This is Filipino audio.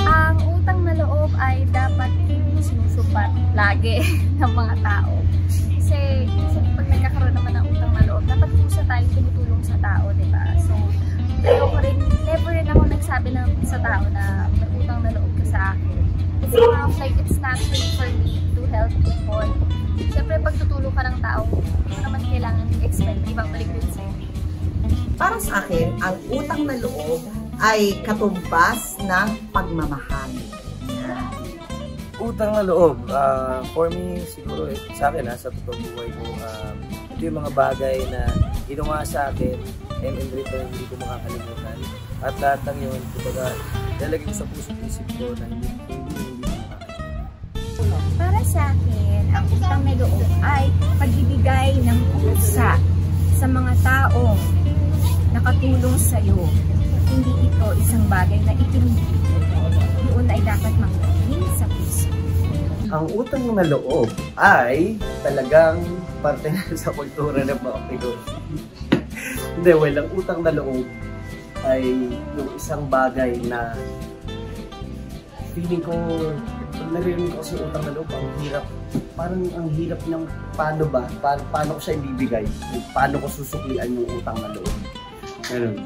Ang utang na loob ay dapat sinusupat lagi ng mga tao. Kasi pag nagkakaroon naman ng utang na loob, dapat pusa tayong tumutulong sa tao, diba? So, ayoko rin, never rin ako nagsabi sa tao na may utang na loob ka sa akin. It's more of like, it's natural for me to help people. Siyempre, pag tutulong ka ng tao, hindi mo naman kailangan i-expect, ibabalik din sa'yo. Para sa akin, ang utang na loob ay katumbas ng pagmamahal. Utang na loob, for me, siguro sa akin, sa totoong buhay ko, ito yung mga bagay na ginawa sa akin and in return, hindi ko makakalimutan. At lahat ng yun, kumbaga, lalagay ko sa puso't isip ko na hindi makakalimutan. Para sa akin, ang utang na loob ay pagbibigay ng pusa sa mga taong nakatulong sa'yo. Hindi ito isang bagay na ipinili. Yun ay dapat mangyari sa puso. Ang utang na loob ay talagang parte na sa kultura ng mga Pinoy. Hindi, well, ang utang na loob ay yung isang bagay na feeling ko, pag narinig ko kasi utang na loob, ang hirap, parang ang hirap ng paano ba, paano ko siya ibibigay, paano ko susuklian yung utang na loob. Ganun.